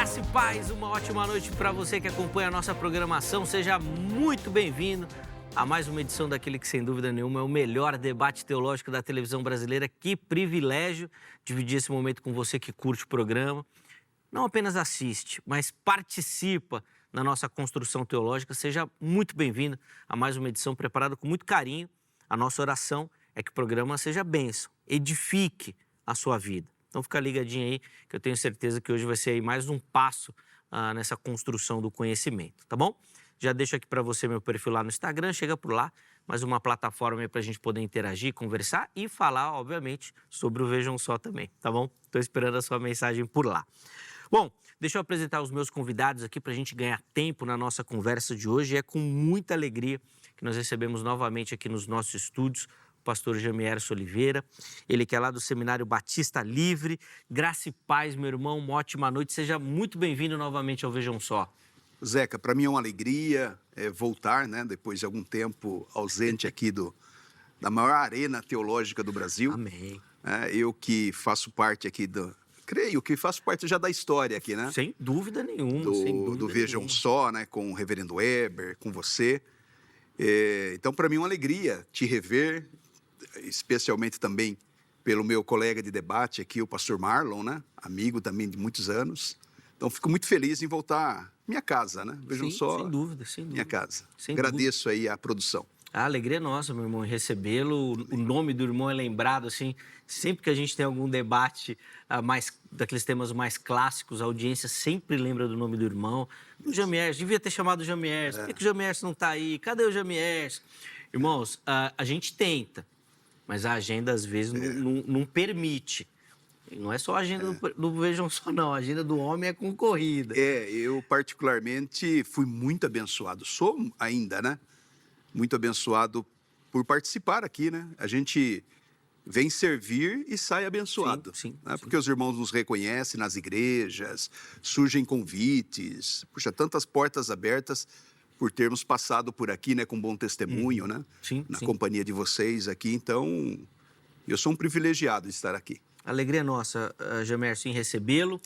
Graça e paz, uma ótima noite para você que acompanha a nossa programação. Seja muito bem-vindo a mais uma edição daquele que, sem dúvida nenhuma, é o melhor debate teológico da televisão brasileira. Que privilégio dividir esse momento com você que curte o programa. Não apenas assiste, mas participa na nossa construção teológica. Seja muito bem-vindo a mais uma edição preparada com muito carinho. A nossa oração é que o programa seja bênção, edifique a sua vida. Então fica ligadinho aí, que eu tenho certeza que hoje vai ser aí mais um passo nessa construção do conhecimento, tá bom? Já deixo aqui para você meu perfil lá no Instagram, chega por lá, mais uma plataforma aí para a gente poder interagir, conversar e falar, obviamente, sobre o Vejam Só também, tá bom? Estou esperando a sua mensagem por lá. Bom, deixa eu apresentar os meus convidados aqui para a gente ganhar tempo na nossa conversa de hoje. É com muita alegria que nós recebemos novamente aqui nos nossos estúdios o pastor Jamierson Oliveira, ele que é lá do Seminário Batista Livre. Graça e paz, meu irmão, uma ótima noite. Seja muito bem-vindo novamente ao Vejam Só. Zeca, para mim é uma alegria voltar, né, depois de algum tempo ausente aqui da maior arena teológica do Brasil. Amém. Eu que faço parte aqui creio que faço parte já da história aqui, né? Sem dúvida nenhuma, do Vejam Só, né, com o reverendo Weber, com você. Então, para mim é uma alegria te rever, especialmente também pelo meu colega de debate aqui, o pastor Marlon, né? Amigo também de muitos anos. Então, fico muito feliz em voltar à minha casa, né? Vejam só, sem dúvida, sem dúvida. Minha casa. Sem Agradeço aí a produção. A alegria é nossa, meu irmão, em recebê-lo. O nome do irmão é lembrado, assim, sempre que a gente tem algum debate daqueles temas mais clássicos, a audiência sempre lembra do nome do irmão. O Jamierson, devia ter chamado o Jamierson. Por que o Jamierson não está aí? Cadê o Jamierson? Irmãos, a gente tenta, mas a agenda, às vezes, não permite. E não é só a agenda do Vejam Só, não. A agenda do homem é concorrida. Eu particularmente fui muito abençoado. Sou ainda, né? Muito abençoado por participar aqui, né? A gente vem servir e sai abençoado. Sim. Porque os irmãos nos reconhecem nas igrejas, surgem convites. Puxa, tantas portas abertas por termos passado por aqui, né? Com bom testemunho, né? Na companhia de vocês aqui. Então, eu sou um privilegiado de estar aqui. Alegria nossa, Jamierson, em recebê-lo.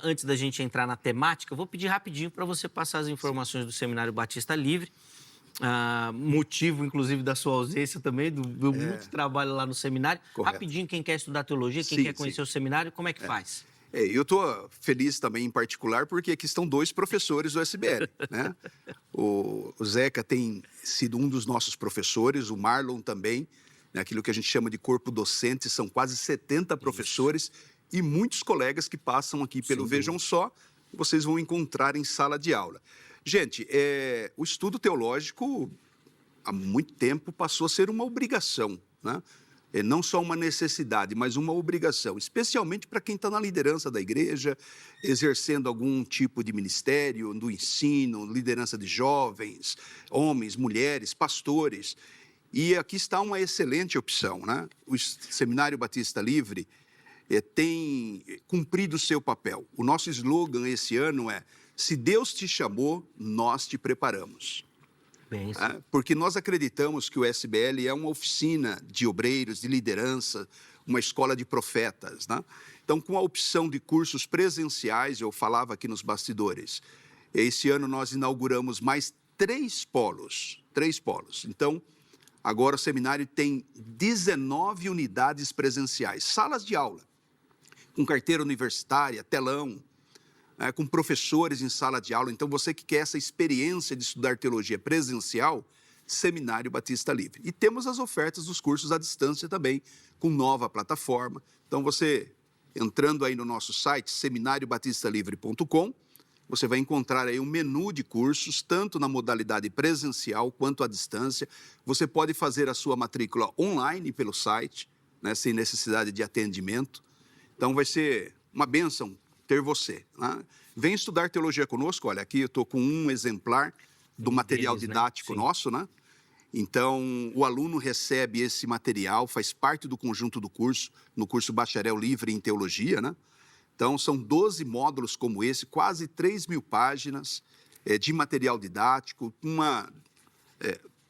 Antes da gente entrar na temática, eu vou pedir rapidinho para você passar as informações do Seminário Batista Livre. Motivo, inclusive, da sua ausência também, do muito trabalho lá no seminário. Correto. Rapidinho, quem quer estudar teologia, quem quer conhecer o seminário, como é que faz? Eu estou feliz também, em particular, porque aqui estão dois professores do SBL, né? O Zeca tem sido um dos nossos professores, o Marlon também, né? Aquilo que a gente chama de corpo docente, são quase 70 professores e muitos colegas que passam aqui pelo Vejam Só, vocês vão encontrar em sala de aula. Gente, o estudo teológico, há muito tempo, passou a ser uma obrigação, né? Não só uma necessidade, mas uma obrigação, especialmente para quem está na liderança da igreja, exercendo algum tipo de ministério, do ensino, liderança de jovens, homens, mulheres, pastores. E aqui está uma excelente opção, né? O Seminário Batista Livre tem cumprido o seu papel. O nosso slogan esse ano é: se Deus te chamou, nós te preparamos. Porque nós acreditamos que o SBL é uma oficina de obreiros, de liderança, uma escola de profetas, né? Então, com a opção de cursos presenciais, eu falava aqui nos bastidores, esse ano nós inauguramos mais 3 polos. Então, agora o seminário tem 19 unidades presenciais, salas de aula, com carteira universitária, telão, com professores em sala de aula. Então, você que quer essa experiência de estudar teologia presencial, Seminário Batista Livre. E temos as ofertas dos cursos à distância também, com nova plataforma. Então, você, entrando aí no nosso site, seminariobatistalivre.com, você vai encontrar aí um menu de cursos, tanto na modalidade presencial quanto à distância. Você pode fazer a sua matrícula online pelo site, né, sem necessidade de atendimento. Então, vai ser uma bênção ter você, né? Vem estudar teologia conosco. Olha, aqui eu estou com um exemplar do material didático nosso, né? Então, o aluno recebe esse material, faz parte do conjunto do curso, no curso Bacharel Livre em Teologia, né? Então, são 12 módulos como esse, quase 3.000 páginas de material didático,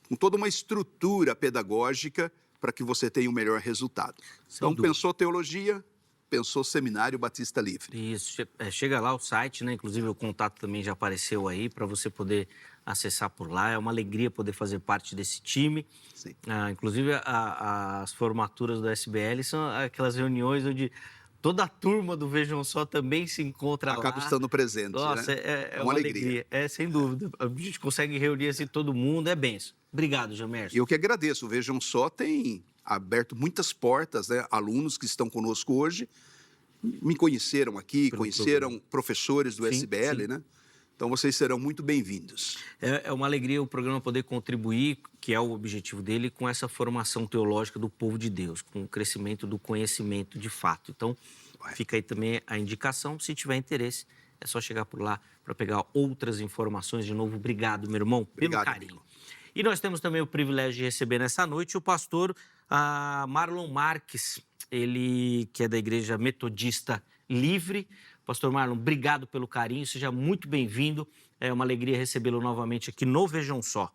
com toda uma estrutura pedagógica para que você tenha o melhor resultado. Então, pensou teologia? pensou Seminário Batista Livre. Isso, chega lá o site, né? Inclusive o contato também já apareceu aí para você poder acessar por lá. É uma alegria poder fazer parte desse time. Sim. Inclusive as formaturas do SBL são aquelas reuniões onde toda a turma do Vejam Só também se encontra lá. Acaba estando presente, Nossa, né? é uma alegria. Sem dúvida. A gente consegue reunir assim todo mundo, é benção. Obrigado, Jamerson. Eu que agradeço. O Vejam Só tem aberto muitas portas, né? Alunos que estão conosco hoje me conheceram aqui, conheceram professores do SBL, né? Então, vocês serão muito bem-vindos. É uma alegria o programa poder contribuir, que é o objetivo dele, com essa formação teológica do povo de Deus, com o crescimento do conhecimento de fato. Então, fica aí também a indicação. Se tiver interesse, é só chegar por lá para pegar outras informações. De novo, obrigado, meu irmão, pelo carinho. Amigo. E nós temos também o privilégio de receber nessa noite o pastor Marlon Marques, ele que é da Igreja Metodista Livre. Pastor Marlon, obrigado pelo carinho, seja muito bem-vindo. É uma alegria recebê-lo novamente aqui no Vejam Só.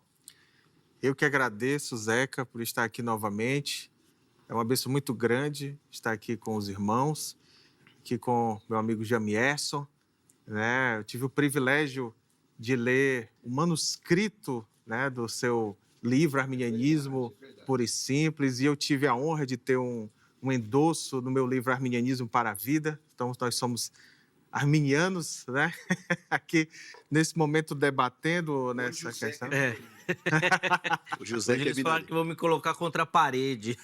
Eu que agradeço, Zeca, por estar aqui novamente. É uma bênção muito grande estar aqui com os irmãos, aqui com meu amigo Jamierson, né? Eu tive o privilégio de ler o manuscrito, né, do seu livro Arminianismo Puro e Simples, e eu tive a honra de ter um endosso no meu livro Arminianismo para a Vida. Então, nós somos arminianos, né? Aqui, nesse momento, debatendo nessa questão. O José Hoje eles falaram que vão me colocar contra a parede.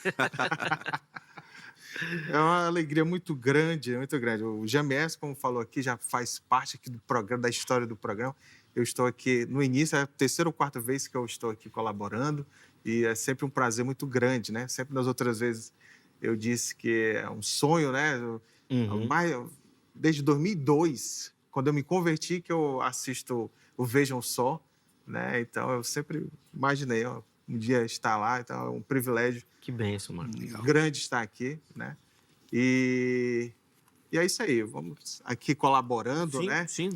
É uma alegria muito grande, muito grande. O Jamés, como falou aqui, já faz parte aqui do programa, da história do programa. Eu estou aqui no início, é a terceira ou quarta vez que eu estou aqui colaborando, e é sempre um prazer muito grande, né? Sempre nas outras vezes eu disse que é um sonho, né? Desde 2002, quando eu me converti, que eu assisto o Vejam Só, né? Então eu sempre imaginei, ó, um dia estar lá, então é um privilégio. Que bênção, mano. Grande estar aqui, né? E é isso aí, vamos aqui colaborando, né? Sim.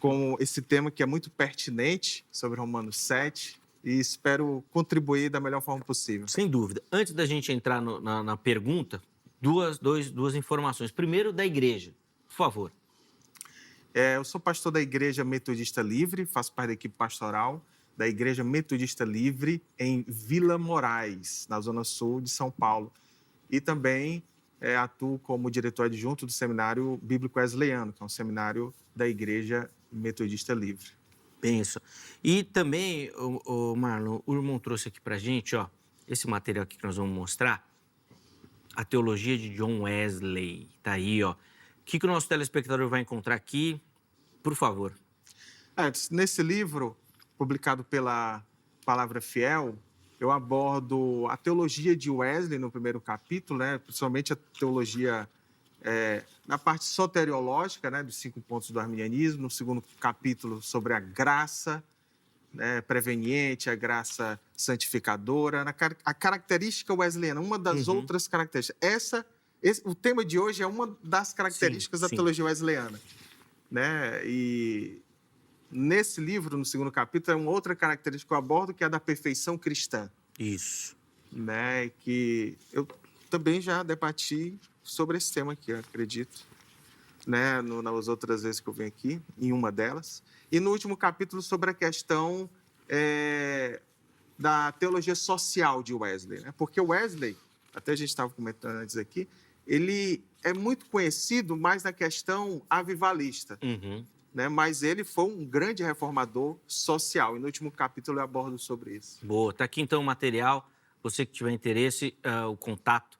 Com esse tema que é muito pertinente sobre Romanos 7 e espero contribuir da melhor forma possível. Sem dúvida. Antes da gente entrar na pergunta, duas informações. Primeiro, da igreja, por favor. Eu sou pastor da Igreja Metodista Livre, faço parte da equipe pastoral da Igreja Metodista Livre em Vila Moraes, na zona sul de São Paulo. E também atuo como diretor adjunto do Seminário Bíblico Wesleyano, que é um seminário da Igreja Metodista Livre. Penso. E também, Marlon, o irmão trouxe aqui pra gente, ó, esse material aqui que nós vamos mostrar, a teologia de John Wesley. Tá aí, ó. O que o nosso telespectador vai encontrar aqui? Por favor. Nesse livro, publicado pela Palavra Fiel, eu abordo a teologia de Wesley no primeiro capítulo, né? Principalmente a teologia na parte soteriológica, né? Dos 5 pontos do arminianismo. No segundo capítulo, sobre a graça, né, preveniente, a graça santificadora, a característica wesleyana, uma das outras características. O tema de hoje é uma das características da teologia wesleyana, né? E nesse livro, no segundo capítulo, é uma outra característica que eu abordo, que é a da perfeição cristã. Isso. Né? Que eu também já debati sobre esse tema aqui, eu acredito, né? Nas outras vezes que eu venho aqui, em uma delas. E no último capítulo, sobre a questão da teologia social de Wesley, né? Porque Wesley, até a gente estava comentando antes aqui, ele é muito conhecido mais na questão avivalista, né? Mas ele foi um grande reformador social. E no último capítulo eu abordo sobre isso. Boa, está aqui então o material. Você que tiver interesse, o contato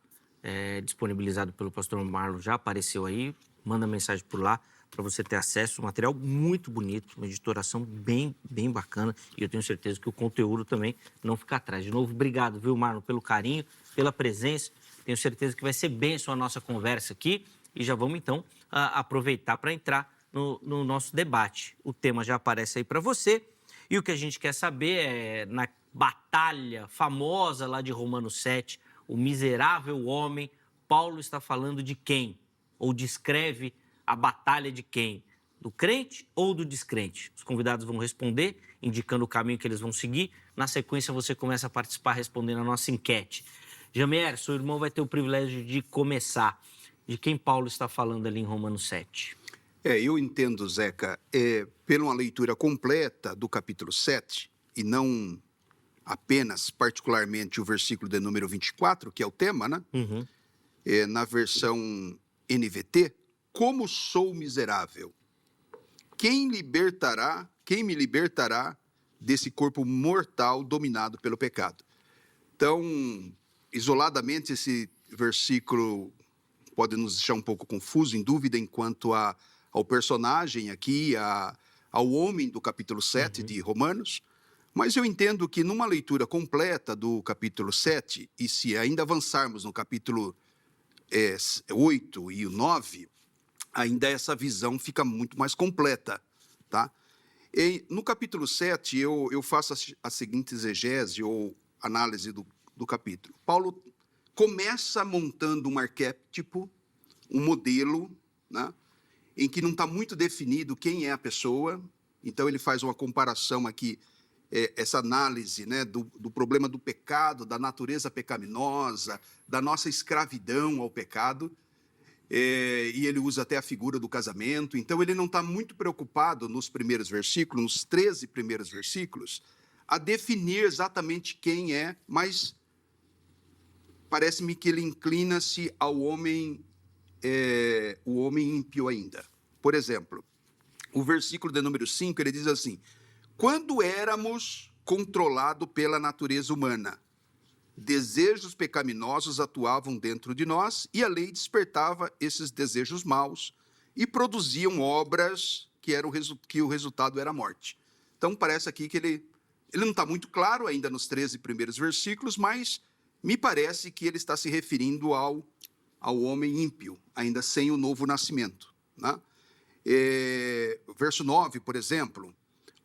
disponibilizado pelo pastor Marlon já apareceu aí. Manda mensagem por lá para você ter acesso. Um material muito bonito, uma editoração bem bacana. E eu tenho certeza que o conteúdo também não fica atrás. De novo, obrigado, viu, Marlon, pelo carinho, pela presença. Tenho certeza que vai ser bênção a nossa conversa aqui. E já vamos, então, aproveitar para entrar no nosso debate. O tema já aparece aí para você. E o que a gente quer saber é, na batalha famosa lá de Romanos 7, o miserável homem, Paulo está falando de quem? Ou descreve a batalha de quem? Do crente ou do descrente? Os convidados vão responder, indicando o caminho que eles vão seguir. Na sequência, você começa a participar respondendo a nossa enquete. Jamier, seu irmão vai ter o privilégio de começar. de quem Paulo está falando ali em Romanos 7? Eu entendo, Zeca, pela uma leitura completa do capítulo 7, e não apenas, particularmente, o versículo de número 24, que é o tema, né? Uhum. Na versão NVT, como sou miserável. Quem me libertará desse corpo mortal dominado pelo pecado? Então, isoladamente, esse versículo pode nos deixar um pouco confuso, em dúvida, enquanto ao personagem aqui, ao homem do capítulo 7 de Romanos, mas eu entendo que numa leitura completa do capítulo 7, e se ainda avançarmos no capítulo 8 e o 9, ainda essa visão fica muito mais completa, tá? No capítulo 7, eu faço a seguinte exegese ou análise do capítulo. Paulo começa montando um arquétipo, um modelo, né, em que não está muito definido quem é a pessoa. Então, ele faz uma comparação aqui, essa análise, né, do problema do pecado, da natureza pecaminosa, da nossa escravidão ao pecado. E ele usa até a figura do casamento. Então, ele não está muito preocupado nos primeiros versículos, nos 13 primeiros versículos, a definir exatamente quem é, mas parece-me que ele inclina-se ao homem, o homem ímpio ainda. Por exemplo, o versículo de número 5, ele diz assim: quando éramos controlados pela natureza humana, desejos pecaminosos atuavam dentro de nós e a lei despertava esses desejos maus e produziam obras que o resultado era a morte. Então, parece aqui que ele não está muito claro ainda nos 13 primeiros versículos, mas me parece que ele está se referindo ao homem ímpio, ainda sem o novo nascimento, né? Verso 9, por exemplo: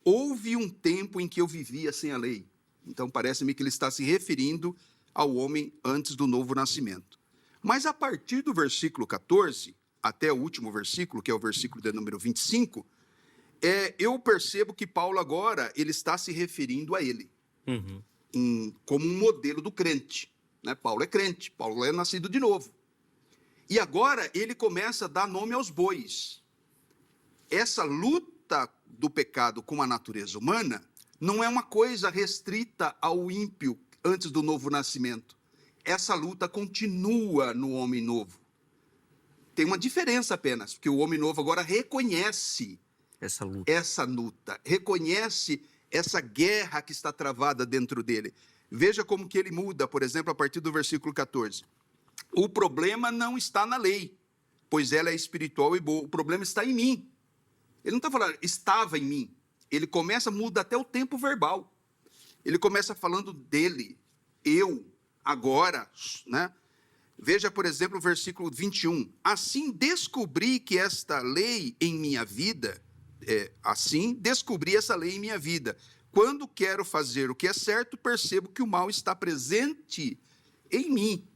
houve um tempo em que eu vivia sem a lei. Então, parece-me que ele está se referindo ao homem antes do novo nascimento. Mas, a partir do versículo 14, até o último versículo, que é o versículo de número 25, eu percebo que Paulo agora ele está se referindo a ele, como um modelo do crente, né? Paulo é crente, Paulo é nascido de novo. E agora ele começa a dar nome aos bois. Essa luta do pecado com a natureza humana não é uma coisa restrita ao ímpio antes do novo nascimento. Essa luta continua no homem novo. Tem uma diferença apenas, porque o homem novo agora reconhece essa luta, reconhece essa guerra que está travada dentro dele. Veja como que ele muda, por exemplo, a partir do versículo 14. O problema não está na lei, pois ela é espiritual e boa. O problema está em mim. Ele não está falando, estava em mim. Ele começa, muda até o tempo verbal. Ele começa falando dele, eu, agora, né? Veja, por exemplo, o versículo 21. Assim descobri que esta lei em minha vida, assim descobri essa lei em minha vida. Quando quero fazer o que é certo, percebo que o mal está presente em mim.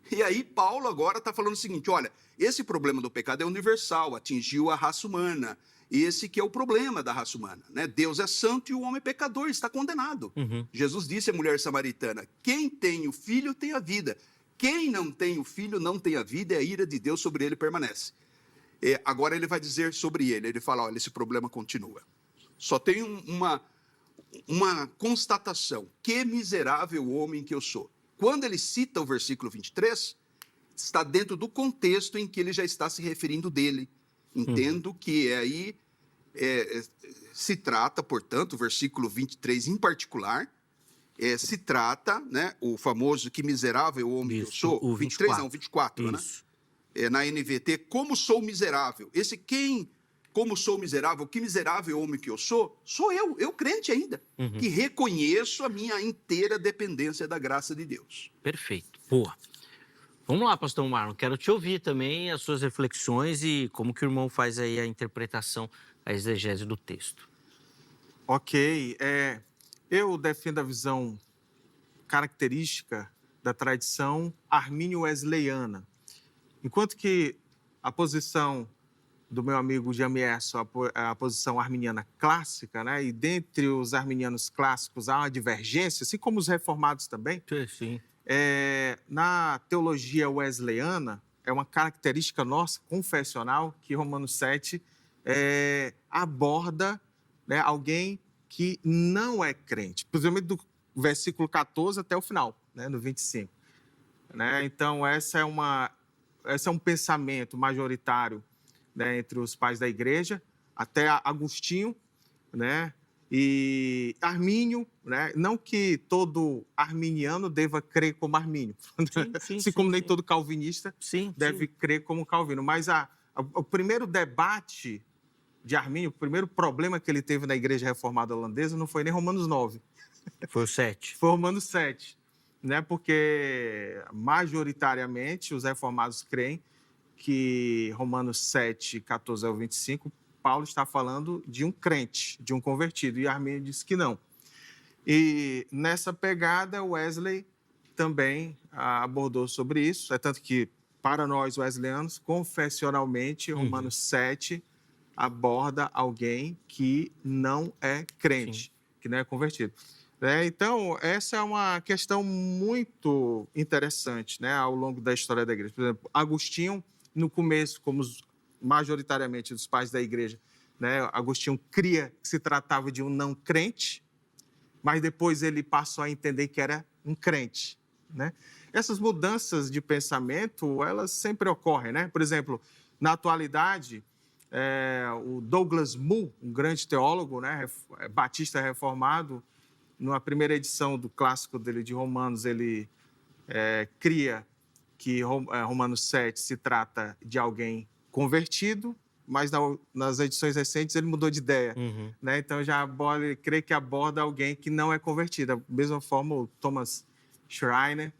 E aí Paulo agora está falando o seguinte: olha, esse problema do pecado é universal, atingiu a raça humana. Esse que é o problema da raça humana, né? Deus é santo e o homem é pecador, está condenado. Jesus disse à mulher samaritana: quem tem o filho tem a vida. Quem não tem o filho não tem a vida, e a ira de Deus sobre ele permanece. Agora ele vai dizer sobre ele fala: olha, esse problema continua. Só tem uma constatação: que miserável homem que eu sou. Quando ele cita o versículo 23, está dentro do contexto em que ele já está se referindo dele. Entendo que aí se trata, portanto, o versículo 23 em particular, se trata, né, o famoso que miserável homem que eu sou, o 23 não, 24, isso, né? Na NVT, como sou miserável. Esse quem, como sou miserável, que miserável homem que eu sou eu crente ainda, que reconheço a minha inteira dependência da graça de Deus. Perfeito, boa. Vamos lá, pastor Marlon, quero te ouvir também as suas reflexões e como que o irmão faz aí a interpretação, a exegese do texto. Ok, eu defendo a visão característica da tradição armínio-wesleyana, enquanto que a posição do meu amigo Jamierson, a posição arminiana clássica, né? E dentre os arminianos clássicos há uma divergência, assim como os reformados também. Sim. Na teologia wesleyana, é uma característica nossa, confessional, que Romanos 7 aborda, né, alguém que não é crente, principalmente do versículo 14 até o final, né, no 25. Né? Então, esse é um pensamento majoritário, né, entre os pais da igreja, até Agostinho, né, e Armínio, né? Não que todo arminiano deva crer como Armínio, assim como nem todo calvinista deve crer como Calvino, mas o primeiro debate de Armínio, o primeiro problema que ele teve na Igreja Reformada Holandesa não foi nem Romanos 9. Foi o 7. Foi Romanos 7, né? Porque majoritariamente os reformados creem que Romanos 7, 14 ao 25, Paulo está falando de um crente, de um convertido, e Armínio disse que não. E nessa pegada, Wesley também abordou sobre isso, é tanto que, para nós wesleyanos, confessionalmente, Romanos 7 aborda alguém que não é crente, que não é convertido. Então, essa é uma questão muito interessante, né, ao longo da história da igreja. Por exemplo, Agostinho, no começo, como majoritariamente dos pais da igreja, né, Agostinho cria que se tratava de um não crente, mas depois ele passou a entender que era um crente, né? Essas mudanças de pensamento, elas sempre ocorrem, né? Por exemplo, na atualidade, o Douglas Moo, um grande teólogo, né, batista reformado, na primeira edição do clássico dele de Romanos, ele cria que Romanos 7 se trata de alguém convertido, mas nas edições recentes ele mudou de ideia. Né? Então, ele crê que aborda alguém que não é convertido. Da mesma forma, o Thomas Schreiner.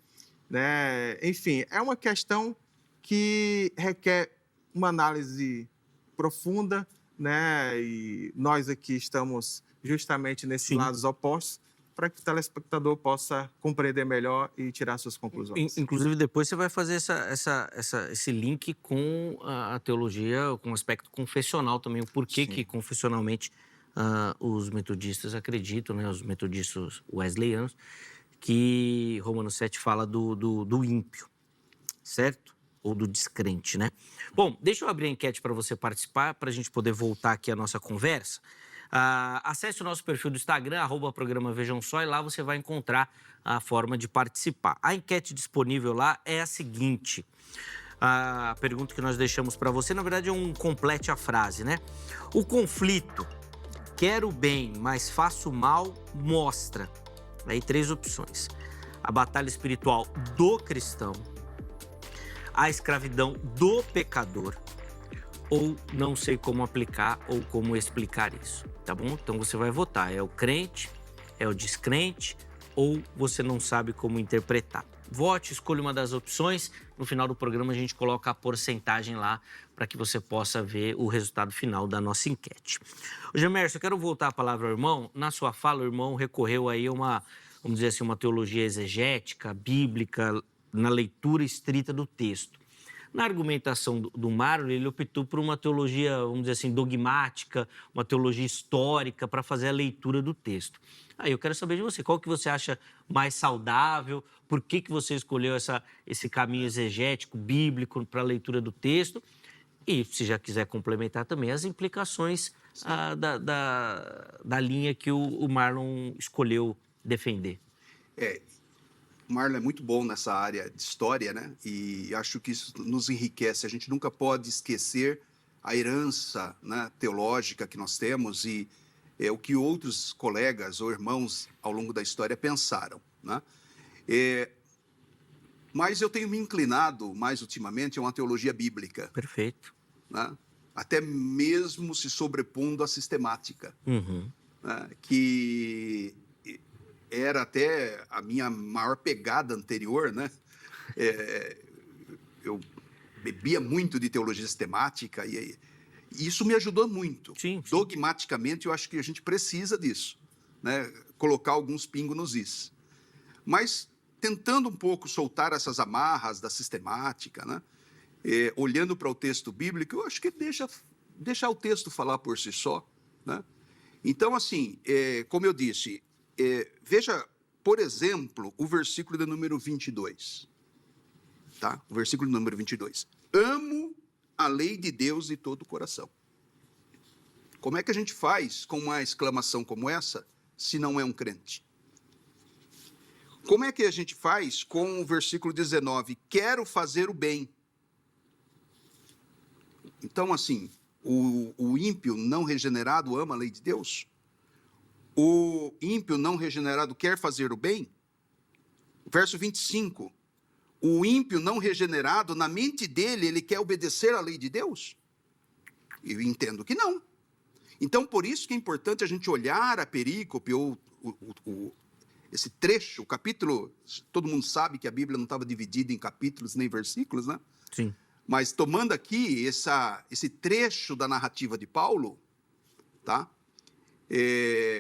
Né? Enfim, é uma questão que requer uma análise profunda, né? E nós aqui estamos justamente nesses lados opostos, para que o telespectador possa compreender melhor e tirar suas conclusões. Inclusive, depois você vai fazer esse link com a teologia, com o aspecto confessional também, o porquê que confessionalmente os metodistas acreditam, né, os metodistas wesleyanos, que Romanos 7 fala do ímpio, certo? Ou do descrente, né? Bom, deixa eu abrir a enquete para você participar, para a gente poder voltar aqui à nossa conversa. Acesse o nosso perfil do Instagram, @programa Vejam Só, e lá você vai encontrar a forma de participar. A enquete disponível lá é a seguinte: a pergunta que nós deixamos para você, na verdade, é um complete a frase, né? O conflito, quero o bem, mas faço o mal, mostra. Aí 3 opções: a batalha espiritual do cristão, a escravidão do pecador, ou não sei como aplicar ou como explicar isso, tá bom? Então você vai votar, é o crente, é o descrente, ou você não sabe como interpretar. Vote, escolha uma das opções, no final do programa a gente coloca a porcentagem lá para que você possa ver o resultado final da nossa enquete. Gemerson, eu quero voltar a palavra ao irmão. Na sua fala, o irmão recorreu aí a vamos dizer assim, uma teologia exegética, bíblica, na leitura estrita do texto. Na argumentação do Marlon, ele optou por uma teologia, vamos dizer assim, dogmática, uma teologia histórica para fazer a leitura do texto. Aí eu quero saber de você, qual que você acha mais saudável, por que você escolheu esse caminho exegético, bíblico para a leitura do texto e, se já quiser complementar também, as implicações da linha que o Marlon escolheu defender. O Marlon é muito bom nessa área de história, né? E acho que isso nos enriquece. A gente nunca pode esquecer a herança, né, teológica que nós temos e o que outros colegas ou irmãos ao longo da história pensaram, né? Mas eu tenho me inclinado mais ultimamente a uma teologia bíblica. Perfeito. Né? Até mesmo se sobrepondo à sistemática, né? Que era até a minha maior pegada anterior, né? Eu bebia muito de teologia sistemática e isso me ajudou muito. Sim. Dogmaticamente, eu acho que a gente precisa disso, né? Colocar alguns pingos nos is. Mas tentando um pouco soltar essas amarras da sistemática, né? Olhando para o texto bíblico, eu acho que deixar o texto falar por si só, né? Então, assim, como eu disse, veja, por exemplo, o versículo de número 22. tá? O versículo número 22. Amo a lei de Deus de todo o coração. Como é que a gente faz com uma exclamação como essa, se não é um crente? Como é que a gente faz com o versículo 19? Quero fazer o bem. Então, assim, o ímpio não regenerado ama a lei de Deus? O ímpio não regenerado quer fazer o bem? Verso 25. O ímpio não regenerado, na mente dele, ele quer obedecer à lei de Deus? Eu entendo que não. Então, por isso que é importante a gente olhar a perícope, ou esse trecho, o capítulo, todo mundo sabe que a Bíblia não estava dividida em capítulos nem versículos, né? Sim. Mas tomando aqui esse trecho da narrativa de Paulo, tá?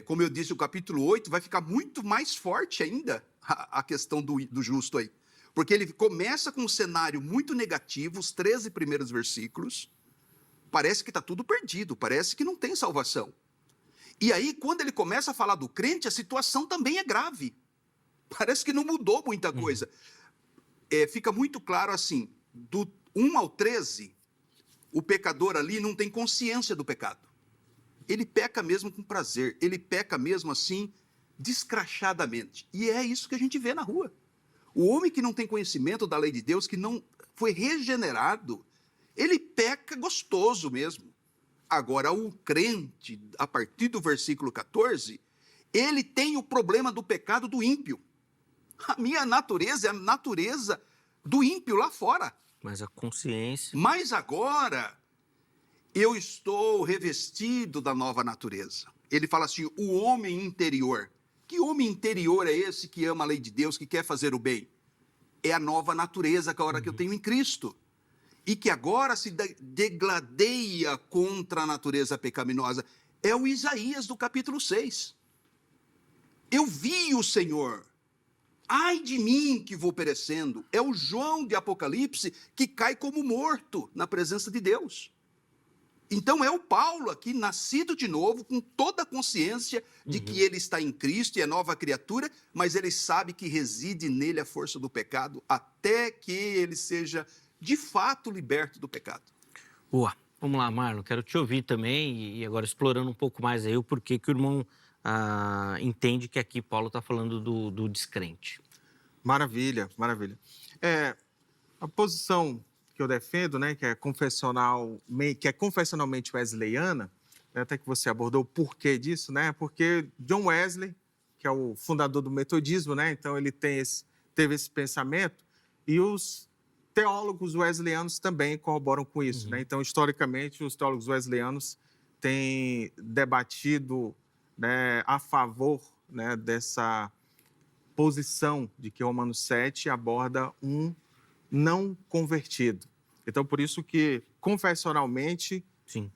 Como eu disse, o capítulo 8 vai ficar muito mais forte ainda a questão do justo aí. Porque ele começa com um cenário muito negativo, os 13 primeiros versículos, parece que está tudo perdido, parece que não tem salvação. E aí, quando ele começa a falar do crente, a situação também é grave. Parece que não mudou muita coisa. Fica muito claro assim, do 1 ao 13, o pecador ali não tem consciência do pecado. Ele peca mesmo com prazer, ele peca mesmo assim, descrachadamente. E é isso que a gente vê na rua. O homem que não tem conhecimento da lei de Deus, que não foi regenerado, ele peca gostoso mesmo. Agora, o crente, a partir do versículo 14, ele tem o problema do pecado do ímpio. A minha natureza é a natureza do ímpio lá fora. Mas a consciência... Mas agora, eu estou revestido da nova natureza. Ele fala assim, o homem interior. Que homem interior é esse que ama a lei de Deus, que quer fazer o bem? É a nova natureza que eu tenho em Cristo. E que agora se degladeia contra a natureza pecaminosa. É o Isaías do capítulo 6. Eu vi o Senhor. Ai de mim que vou perecendo. É o João de Apocalipse que cai como morto na presença de Deus. Então é o Paulo aqui, nascido de novo, com toda a consciência de que ele está em Cristo e é nova criatura, mas ele sabe que reside nele a força do pecado, até que ele seja, de fato, liberto do pecado. Boa. Vamos lá, Marlon, quero te ouvir também, e agora explorando um pouco mais aí o porquê que o irmão entende que aqui Paulo está falando do descrente. Maravilha, maravilha. A posição que eu defendo, né, que é confessionalmente wesleyana, né, até que você abordou o porquê disso, né, porque John Wesley, que é o fundador do metodismo, né, então ele teve esse pensamento, e os teólogos wesleyanos também corroboram com isso, né, então historicamente os teólogos wesleyanos têm debatido, né, a favor, né, dessa posição de que Romanos 7 aborda um não convertido. Então, por isso que, confessionalmente,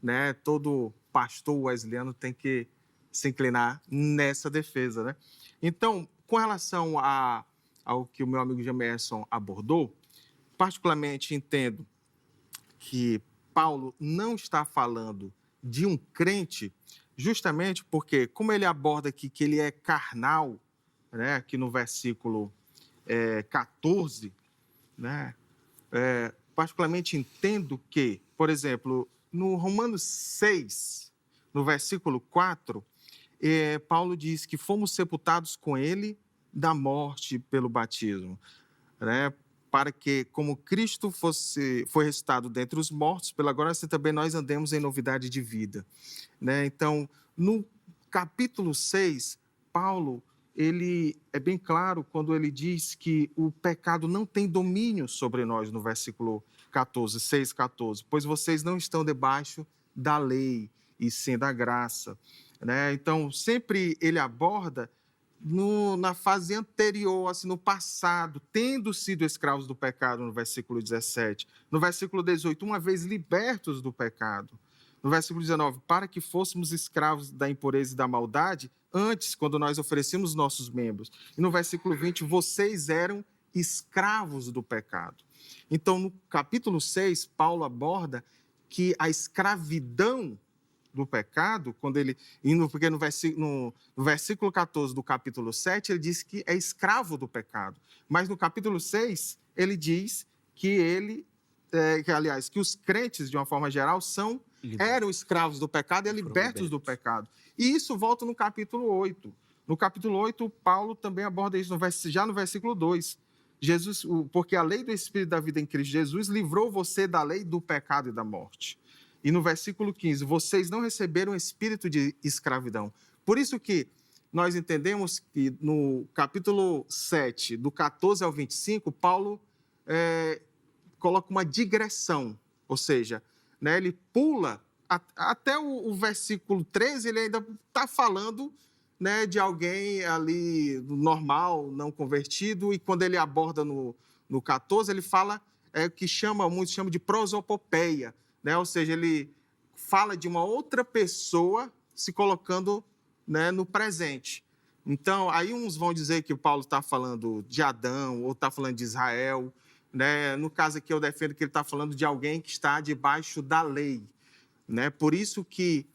né, todo pastor wesleyano tem que se inclinar nessa defesa, né? Então, com relação ao que o meu amigo Jamerson abordou, particularmente entendo que Paulo não está falando de um crente, justamente porque, como ele aborda aqui que ele é carnal, né, aqui no versículo 14, né, particularmente entendo que, por exemplo, no Romanos 6, no versículo 4, Paulo diz que fomos sepultados com ele da morte pelo batismo, né, para que, como Cristo foi ressuscitado dentre os mortos, pela glória, assim também nós andemos em novidade de vida, né? Então, no capítulo 6, Paulo, ele é bem claro quando ele diz que o pecado não tem domínio sobre nós, no versículo 14, 6:14, pois vocês não estão debaixo da lei, e sim da graça, né? Então, sempre ele aborda na fase anterior, assim, no passado, tendo sido escravos do pecado, no versículo 17. No versículo 18, uma vez libertos do pecado. No versículo 19, para que fôssemos escravos da impureza e da maldade, antes, quando nós oferecíamos nossos membros. E no versículo 20, vocês eram escravos do pecado. Então, no capítulo 6, Paulo aborda que a escravidão do pecado, porque no versículo 14 do capítulo 7, ele diz que é escravo do pecado. Mas no capítulo 6, ele diz que que os crentes, de uma forma geral, eram escravos do pecado e libertos do pecado. E isso volta no capítulo 8. No capítulo 8, Paulo também aborda isso, já no versículo 2. Porque a lei do Espírito da vida em Cristo Jesus livrou você da lei do pecado e da morte. E no versículo 15, vocês não receberam espírito de escravidão. Por isso que nós entendemos que no capítulo 7, do 14 ao 25, Paulo coloca uma digressão, ou seja, né, ele pula até o versículo 13, ele ainda está falando, né, de alguém ali normal, não convertido, e quando ele aborda no 14, ele fala que muitos chamam de prosopopeia, né, ou seja, ele fala de uma outra pessoa se colocando, né, no presente. Então, aí uns vão dizer que o Paulo está falando de Adão ou está falando de Israel, né? No caso aqui eu defendo que ele está falando de alguém que está debaixo da lei, né? Por isso que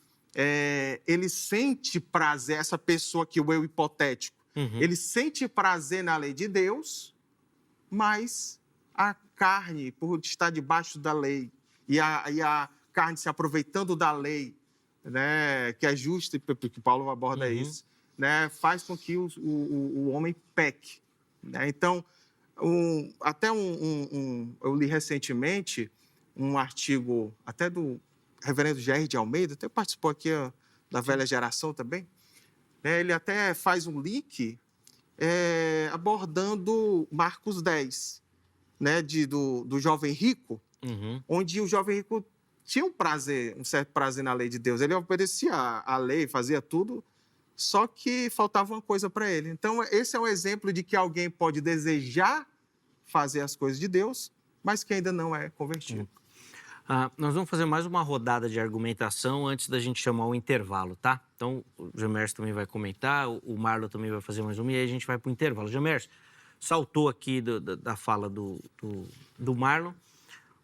ele sente prazer, essa pessoa aqui, o eu hipotético, ele sente prazer na lei de Deus, mas a carne, por estar debaixo da lei, e a carne se aproveitando da lei, né, que é justa, porque Paulo aborda isso, né, faz com que o homem peque, né? Então, eu li recentemente um artigo até do reverendo Jair de Almeida, até participou aqui da velha geração também, né? Ele até faz um link abordando Marcos 10, né, do jovem rico, onde o jovem rico tinha um certo prazer na lei de Deus. Ele obedecia à lei, fazia tudo, só que faltava uma coisa para ele. Então, esse é um exemplo de que alguém pode desejar fazer as coisas de Deus, mas que ainda não é convertido. Nós vamos fazer mais uma rodada de argumentação antes da gente chamar o intervalo, tá? Então, o Gemerson também vai comentar, o Marlon também vai fazer mais uma, e aí a gente vai para o intervalo. Gemerson, saltou aqui da fala do Marlon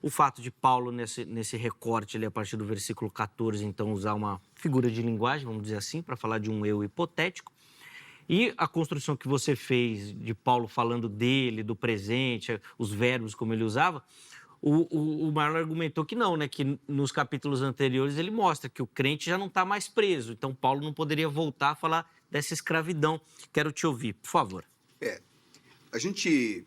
o fato de Paulo, nesse recorte ali, a partir do versículo 14, então, usar uma figura de linguagem, vamos dizer assim, para falar de um eu hipotético. E a construção que você fez de Paulo falando dele, do presente, os verbos como ele usava, o Marlon argumentou que não, né? Que nos capítulos anteriores ele mostra que o crente já não está mais preso. Então, Paulo não poderia voltar a falar dessa escravidão. Quero te ouvir, por favor. A gente,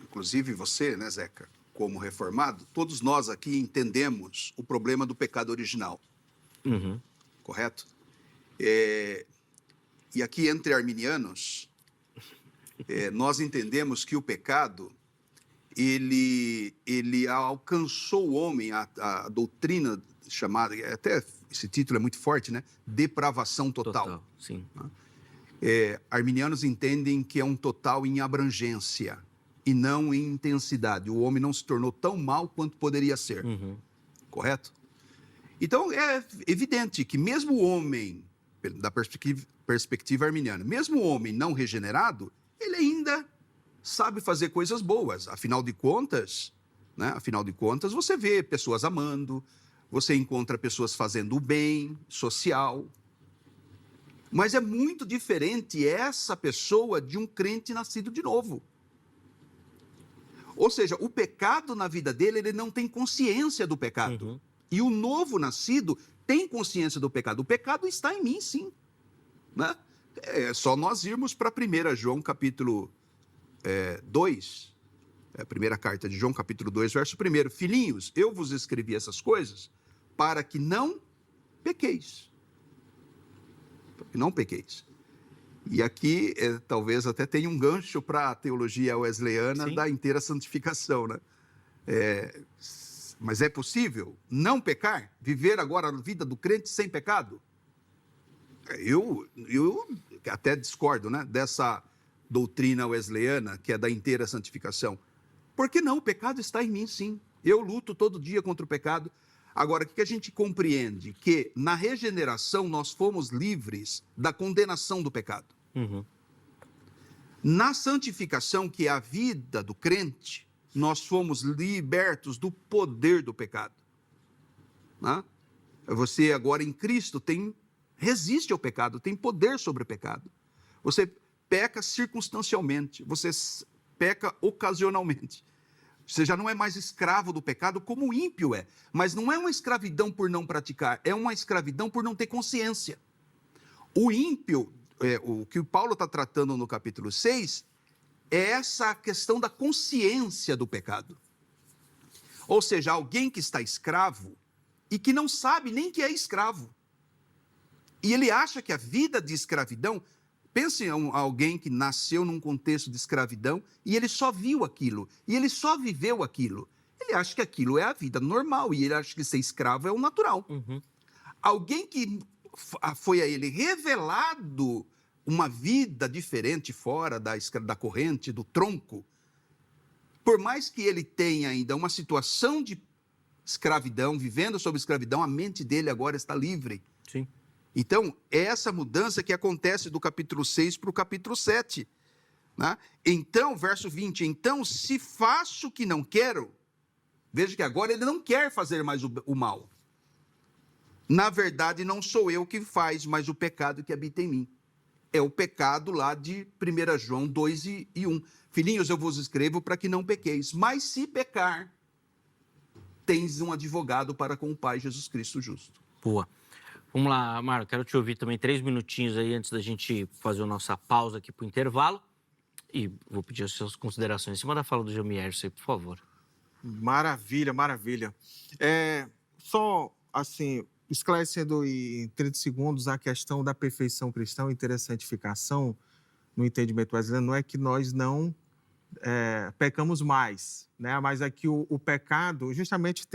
inclusive você, né, Zeca, como reformado, todos nós aqui entendemos o problema do pecado original. Correto? E aqui, entre arminianos, nós entendemos que o pecado, ele alcançou o homem, a doutrina chamada, até esse título é muito forte, né? Depravação total. Sim. Arminianos entendem que é um total em abrangência e não em intensidade. O homem não se tornou tão mal quanto poderia ser. Correto? Então, é evidente que mesmo o homem, da perspectiva arminiana, mesmo o homem não regenerado, ele ainda sabe fazer coisas boas. Afinal de contas, né? Você vê pessoas amando, você encontra pessoas fazendo o bem social. Mas é muito diferente essa pessoa de um crente nascido de novo. Ou seja, o pecado na vida dele, ele não tem consciência do pecado. E o novo nascido tem consciência do pecado. O pecado está em mim, sim. Né? É só nós irmos para 1 João, capítulo 2, a primeira carta de João, capítulo 2, verso 1. Filhinhos, eu vos escrevi essas coisas para que não pequeis. Para que não pequeis. E aqui, talvez até tenha um gancho para a teologia wesleyana, sim, da inteira santificação, né? Mas é possível não pecar? Viver agora a vida do crente sem pecado? Eu até discordo, né, dessa doutrina wesleyana, que é da inteira santificação. Por que não? O pecado está em mim, sim. Eu luto todo dia contra o pecado. Agora, o que a gente compreende? Que na regeneração nós fomos livres da condenação do pecado. Na santificação, que é a vida do crente, nós fomos libertos do poder do pecado. Né? Você agora em Cristo resiste ao pecado, tem poder sobre o pecado. Você peca circunstancialmente, você peca ocasionalmente. Você já não é mais escravo do pecado como o ímpio é. Mas não é uma escravidão por não praticar, é uma escravidão por não ter consciência. O ímpio, o que o Paulo está tratando no capítulo 6, é essa questão da consciência do pecado. Ou seja, alguém que está escravo e que não sabe nem que é escravo. E ele acha que a vida de escravidão... Pense em alguém que nasceu num contexto de escravidão e ele só viu aquilo, e ele só viveu aquilo. Ele acha que aquilo é a vida normal e ele acha que ser escravo é o natural. Uhum. Alguém que foi a ele revelado uma vida diferente fora da corrente, do tronco, por mais que ele tenha ainda uma situação de escravidão, vivendo sob escravidão, a mente dele agora está livre. Sim. Então, é essa mudança que acontece do capítulo 6 para o capítulo 7. Né? Então, verso 20, então, se faço o que não quero, veja que agora ele não quer fazer mais o mal. Na verdade, não sou eu que faz, mas o pecado que habita em mim. É o pecado lá de 1 João 2 e 1. Filhinhos, eu vos escrevo para que não pequeis, mas se pecar, tens um advogado para com o Pai, Jesus Cristo justo. Boa. Vamos lá, Mário, quero te ouvir também 3 minutinhos aí antes da gente fazer a nossa pausa aqui para o intervalo. E vou pedir as suas considerações em cima da fala do Jomier, por favor. Maravilha, maravilha. Só, assim, esclarecendo em 30 segundos a questão da perfeição cristã e santificação no entendimento brasileiro, não é que nós não pecamos mais, né? Mas é que o pecado, justamente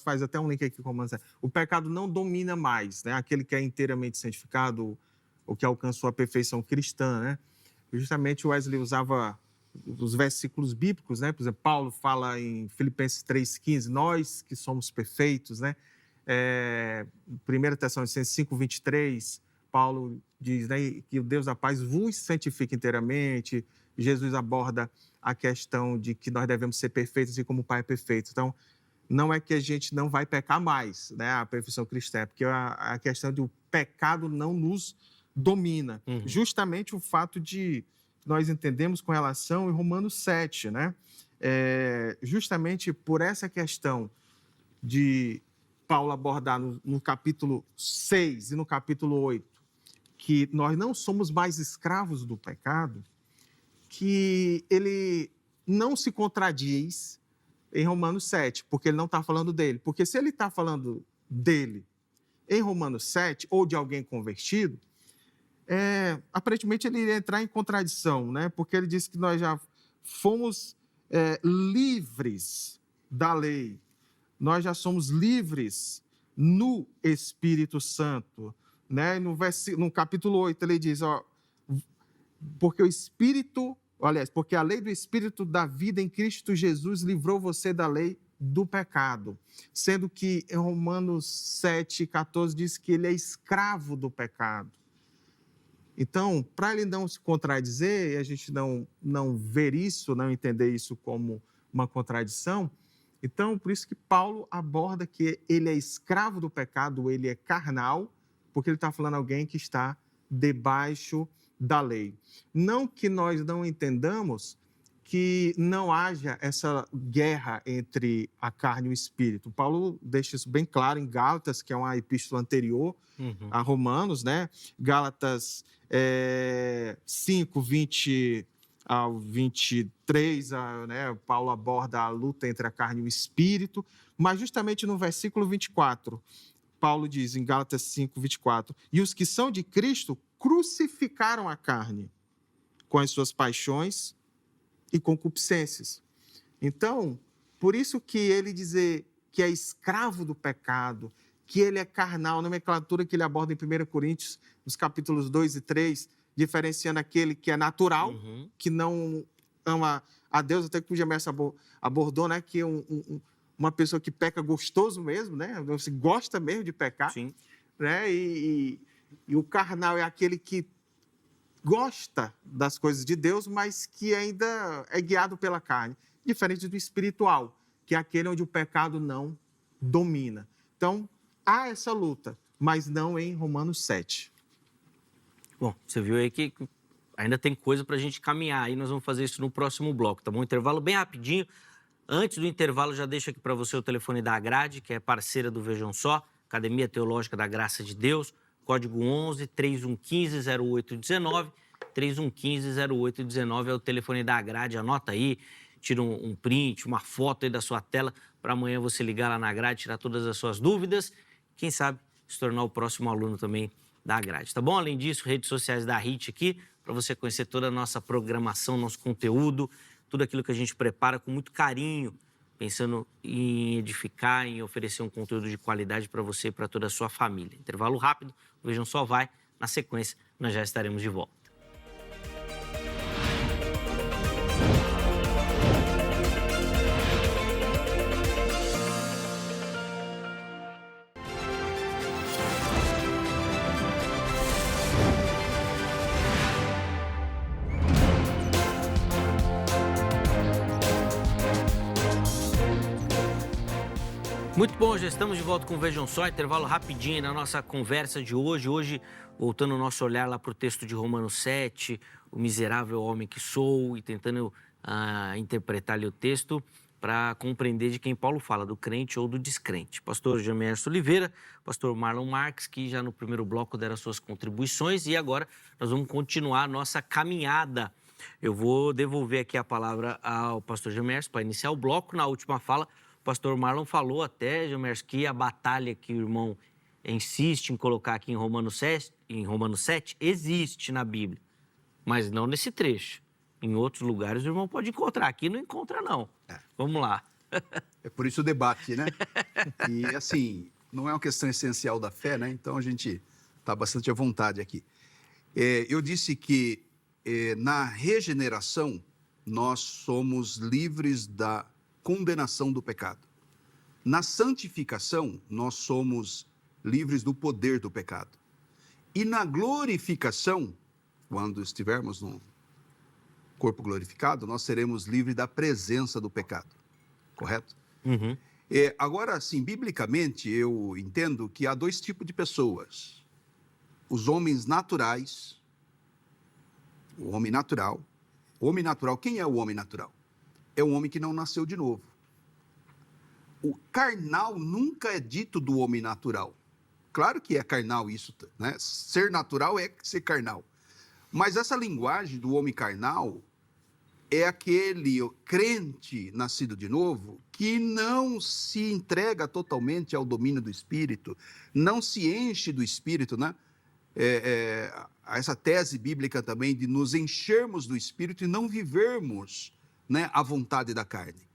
faz até um link aqui com o Romanos, o pecado não domina mais, né? Aquele que é inteiramente santificado, o que alcançou a perfeição cristã, né? Justamente o Wesley usava os versículos bíblicos, né? Por exemplo, Paulo fala em Filipenses 3,15, nós que somos perfeitos, né? 1 Tessalonicenses 5,23, Paulo diz, né, que o Deus da paz vos santifica inteiramente. Jesus aborda a questão de que nós devemos ser perfeitos assim como o Pai é perfeito. Então, não é que a gente não vai pecar mais, né? A perfeição cristã, porque a questão do pecado não nos domina. Uhum. Justamente o fato de nós entendemos com relação em Romanos 7, né? Justamente por essa questão de Paulo abordar no capítulo 6 e no capítulo 8, que nós não somos mais escravos do pecado, que ele não se contradiz em Romanos 7, porque ele não está falando dele. Porque se ele está falando dele em Romanos 7, ou de alguém convertido, aparentemente ele iria entrar em contradição, né? Porque ele diz que nós já fomos livres da lei, nós já somos livres no Espírito Santo, né? No capítulo 8 ele diz, porque o Espírito, aliás, porque a lei do Espírito da vida em Cristo Jesus livrou você da lei do pecado, sendo que em Romanos 7,14 diz que ele é escravo do pecado. Então, para ele não se contradizer, e a gente não ver isso, não entender isso como uma contradição, então, por isso que Paulo aborda que ele é escravo do pecado, ele é carnal, porque ele está falando de alguém que está debaixo da lei. Não que nós não entendamos que não haja essa guerra entre a carne e o espírito. Paulo deixa isso bem claro em Gálatas, que é uma epístola anterior a Romanos, né? Gálatas 5, 20 ao 23, né? Paulo aborda a luta entre a carne e o espírito, mas justamente no versículo 24, Paulo diz em Gálatas 5, 24, e os que são de Cristo crucificaram a carne com as suas paixões e concupiscências. Então, por isso que ele dizer que é escravo do pecado, que ele é carnal, nomenclatura que ele aborda em 1 Coríntios, nos capítulos 2 e 3, diferenciando aquele que é natural, que não ama a Deus, até que o Gemessa abordou, né, que uma pessoa que peca gostoso mesmo, né, você gosta mesmo de pecar. Sim. Né, e o carnal é aquele que gosta das coisas de Deus, mas que ainda é guiado pela carne, diferente do espiritual, que é aquele onde o pecado não domina. Então, há essa luta, mas não em Romanos 7. Bom, você viu aí que ainda tem coisa para a gente caminhar, aí nós vamos fazer isso no próximo bloco, tá bom? Intervalo bem rapidinho, Antes do intervalo, já deixo aqui para você o telefone da Agrade, que é parceira do Vejam Só, Academia Teológica da Graça de Deus, código 11 3115 0819. 3115 0819 é o telefone da Agrade. Anota aí, tira um print, uma foto aí da sua tela para amanhã você ligar lá na Agrade, tirar todas as suas dúvidas. Quem sabe se tornar o próximo aluno também da Agrade, tá bom? Além disso, redes sociais da HIT aqui, para você conhecer toda a nossa programação, nosso conteúdo, tudo aquilo que a gente prepara com muito carinho, pensando em edificar, em oferecer um conteúdo de qualidade para você e para toda a sua família. Intervalo rápido, Vejam Só vai. Na sequência, nós já estaremos de volta. Muito bom, já estamos de volta com o Vejam Só, intervalo rapidinho na nossa conversa de hoje. Hoje, voltando o nosso olhar lá para o texto de Romanos 7, o miserável homem que sou, e tentando interpretar ali o texto para compreender de quem Paulo fala, do crente ou do descrente. Pastor Jamerson Oliveira, pastor Marlon Marques, que já no primeiro bloco deram as suas contribuições, e agora nós vamos continuar a nossa caminhada. Eu vou devolver aqui a palavra ao pastor Jamerson para iniciar o bloco. Na última fala, o pastor Marlon falou até, Jamerson, que a batalha que o irmão insiste em colocar aqui em Romanos 7 existe na Bíblia, mas não nesse trecho. Em outros lugares o irmão pode encontrar, aqui não encontra não. Vamos lá. É por isso o debate, né? E assim, não é uma questão essencial da fé, né? Então a gente está bastante à vontade aqui. Eu disse que na regeneração nós somos livres da condenação do pecado. Na santificação, nós somos livres do poder do pecado. E na glorificação, quando estivermos no corpo glorificado, nós seremos livres da presença do pecado. Correto? Uhum. Agora, sim, biblicamente, eu entendo que há dois tipos de pessoas. Os homens naturais, o homem natural. O homem natural, quem é o homem natural? É um homem que não nasceu de novo. O carnal nunca é dito do homem natural. Claro que é carnal isso, né? Ser natural é ser carnal. Mas essa linguagem do homem carnal é aquele crente nascido de novo que não se entrega totalmente ao domínio do Espírito, não se enche do Espírito, né? Essa tese bíblica também de nos enchermos do Espírito e não vivermos, né, a vontade da carne.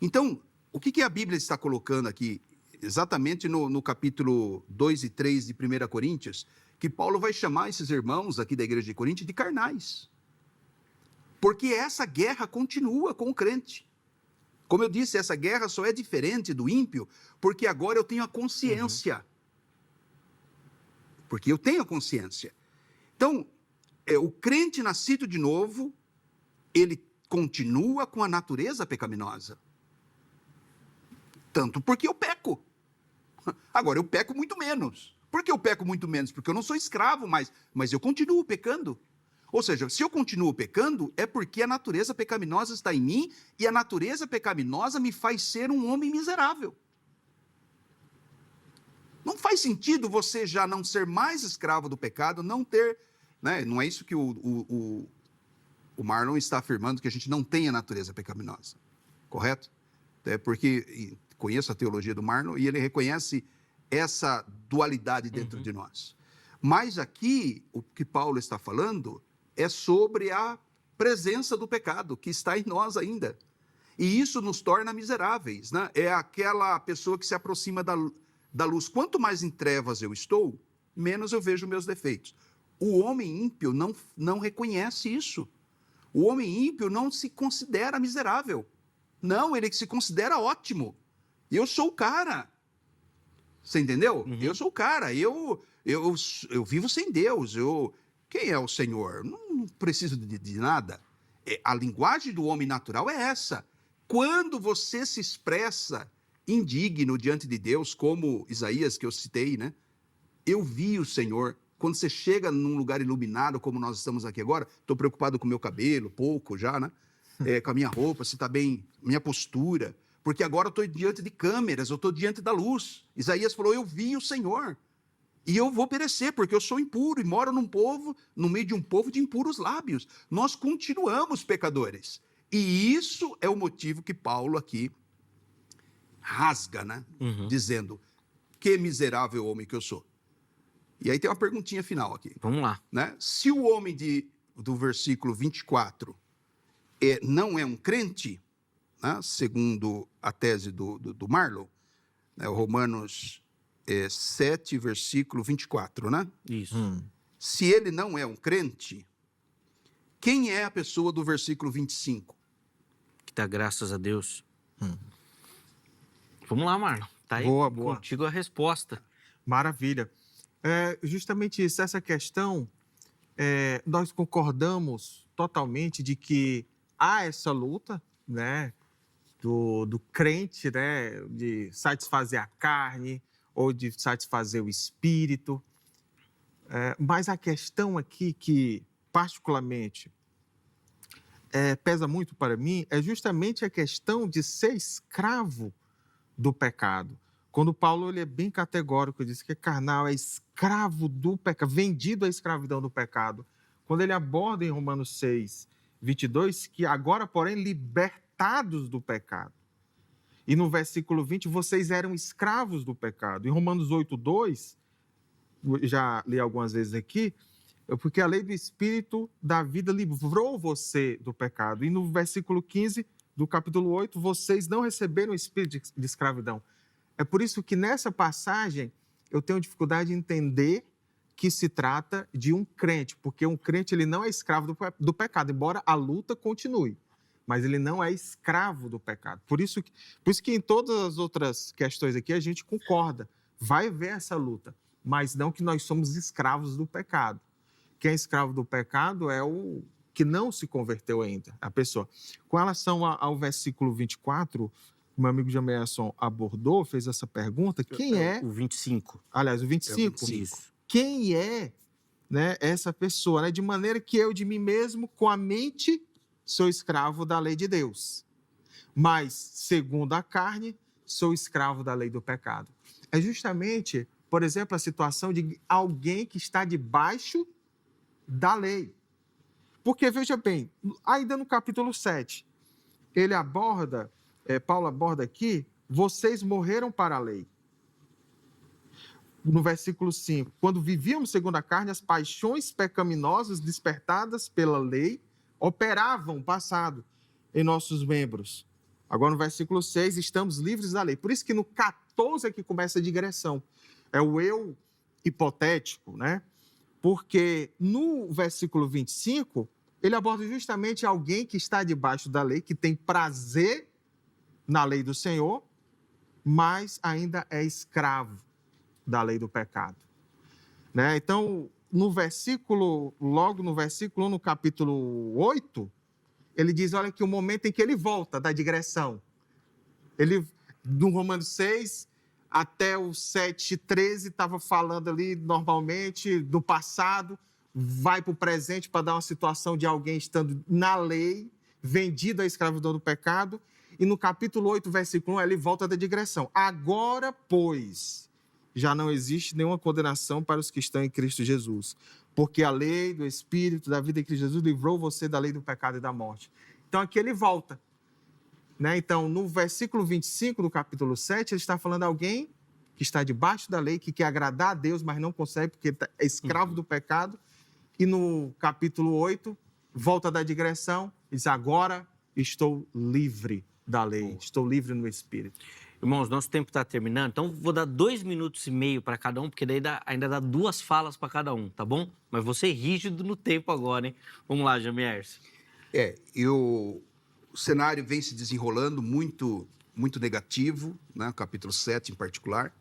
Então, o que a Bíblia está colocando aqui, exatamente no capítulo 2 e 3 de 1 Coríntios, que Paulo vai chamar esses irmãos aqui da igreja de Corinto de carnais. Porque essa guerra continua com o crente. Como eu disse, essa guerra só é diferente do ímpio, porque agora eu tenho a consciência. Uhum. Porque eu tenho a consciência. Então, o crente nascido de novo, ele continua com a natureza pecaminosa. Tanto porque eu peco. Agora, eu peco muito menos. Por que eu peco muito menos? Porque eu não sou escravo mais, mas eu continuo pecando. Ou seja, se eu continuo pecando, é porque a natureza pecaminosa está em mim e a natureza pecaminosa me faz ser um homem miserável. Não faz sentido você já não ser mais escravo do pecado, não ter... Né? Não é isso que o Marlon está afirmando, que a gente não tem a natureza pecaminosa. Correto? Porque conheço a teologia do Marlon e ele reconhece essa dualidade dentro de nós. Mas aqui, o que Paulo está falando é sobre a presença do pecado que está em nós ainda. E isso nos torna miseráveis, né? É aquela pessoa que se aproxima da luz. Quanto mais em trevas eu estou, menos eu vejo meus defeitos. O homem ímpio não reconhece isso. O homem ímpio não se considera miserável. Não, ele se considera ótimo. Eu sou o cara. Você entendeu? Uhum. Eu sou o cara. Eu vivo sem Deus. Quem é o Senhor? Não preciso de nada. A linguagem do homem natural é essa. Quando você se expressa indigno diante de Deus, como Isaías que eu citei, né? Eu vi o Senhor. Quando você chega num lugar iluminado, como nós estamos aqui agora, estou preocupado com o meu cabelo, pouco já, né? com a minha roupa, se está bem minha postura, porque agora eu estou diante de câmeras, eu estou diante da luz. Isaías falou, eu vi o Senhor, e eu vou perecer, porque eu sou impuro, e moro no meio de um povo de impuros lábios. Nós continuamos pecadores. E isso é o motivo que Paulo aqui rasga, né? Dizendo, que miserável homem que eu sou. E aí tem uma perguntinha final aqui. Vamos lá. Né? Se o homem do versículo 24 não é um crente, né? Segundo a tese do Marlow, né? O Romanos 7, versículo 24, né? Isso. Se ele não é um crente, quem é a pessoa do versículo 25? Que dá graças a Deus. Vamos lá, Marlon. Tá aí Boa. contigo a resposta. Maravilha. Justamente isso, essa questão, nós concordamos totalmente de que há essa luta, né, do crente, né, de satisfazer a carne ou de satisfazer o espírito. Mas a questão aqui que, particularmente, pesa muito para mim é justamente a questão de ser escravo do pecado. Quando Paulo ele é bem categórico, diz que carnal é escravo do pecado, vendido à escravidão do pecado. Quando ele aborda em Romanos 6, 22, que agora, porém, libertados do pecado. E no versículo 20, vocês eram escravos do pecado. Em Romanos 8, 2, já li algumas vezes aqui, porque a lei do Espírito da vida livrou você do pecado. E no versículo 15 do capítulo 8, vocês não receberam o espírito de escravidão. É por isso que nessa passagem eu tenho dificuldade de entender que se trata de um crente, porque um crente ele não é escravo do pecado, embora a luta continue, mas ele não é escravo do pecado. Por isso que em todas as outras questões aqui a gente concorda, vai haver essa luta, mas não que nós somos escravos do pecado. Quem é escravo do pecado é o que não se converteu ainda, a pessoa. Com relação ao versículo 24, o meu amigo Jamerson abordou, fez essa pergunta, quem é... O 25. Aliás, o 25. Isso. Quem é, né, essa pessoa? Né? De maneira que eu de mim mesmo, com a mente, sou escravo da lei de Deus. Mas, segundo a carne, sou escravo da lei do pecado. É justamente, por exemplo, a situação de alguém que está debaixo da lei. Porque, veja bem, ainda no capítulo 7, Paulo aborda aqui, vocês morreram para a lei. No versículo 5, quando vivíamos segundo a carne, as paixões pecaminosas despertadas pela lei operavam, passado, em nossos membros. Agora, no versículo 6, estamos livres da lei. Por isso que no 14 é que começa a digressão. É o eu hipotético, né? Porque no versículo 25, ele aborda justamente alguém que está debaixo da lei, que tem prazer na lei do Senhor, mas ainda é escravo da lei do pecado. Né? Então, logo no versículo 1, no capítulo 8, ele diz, olha, que o momento em que ele volta da digressão, do Romanos 6 até o 7:13, estava falando ali normalmente do passado, vai para o presente para dar uma situação de alguém estando na lei, vendido à escravidão do pecado, e no capítulo 8, versículo 1, ele volta da digressão. Agora, pois, já não existe nenhuma condenação para os que estão em Cristo Jesus, porque a lei do Espírito da vida em Cristo Jesus livrou você da lei do pecado e da morte. Então, aqui ele volta. Né? Então, no versículo 25 do capítulo 7, ele está falando de alguém que está debaixo da lei, que quer agradar a Deus, mas não consegue porque é escravo do pecado. E no capítulo 8, volta da digressão, diz, agora estou livre da lei, estou livre no Espírito. Irmãos, nosso tempo está terminando, então vou dar 2,5 minutos para cada um, porque daí ainda dá 2 falas para cada um, tá bom? Mas vou ser rígido no tempo agora, hein? Vamos lá, Jamierson. O cenário vem se desenrolando muito, muito negativo, né? Capítulo 7 em particular,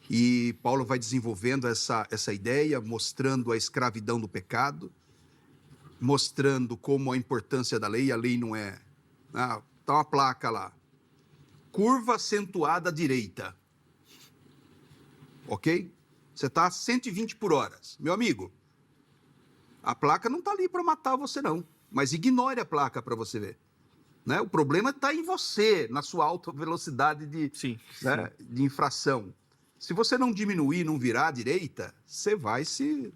e Paulo vai desenvolvendo essa ideia, mostrando a escravidão do pecado, mostrando como a importância da lei, a lei não é... Está uma placa lá, curva acentuada à direita, ok? Você está a 120 por hora. Meu amigo, a placa não está ali para matar você não, mas ignore a placa para você ver. né? O problema está em você, na sua alta velocidade Sim. de infração. Se você não diminuir, não virar à direita, você vai se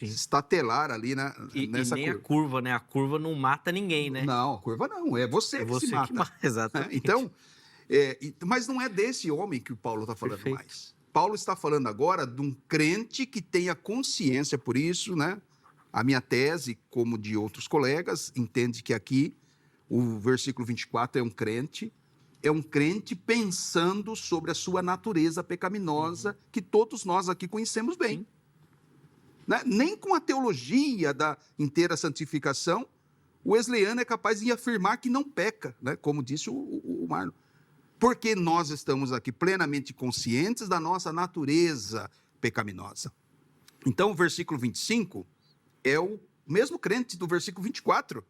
estatelar ali nessa e nem curva. a curva, né? A curva não mata ninguém, né? Não, a curva não. É você que se mata. Exatamente. Então, mas não é desse homem que o Paulo está falando Perfeito. mais. Paulo está falando agora de um crente que tenha consciência, por isso, né? A minha tese, como de outros colegas, entende que aqui o versículo 24 é um crente pensando sobre a sua natureza pecaminosa, que todos nós aqui conhecemos bem. Sim. Né? Nem com a teologia da inteira santificação, o wesleyano é capaz de afirmar que não peca, né? Como disse o Marlon. Porque nós estamos aqui plenamente conscientes da nossa natureza pecaminosa. Então, o versículo 25 é o mesmo crente do versículo 24,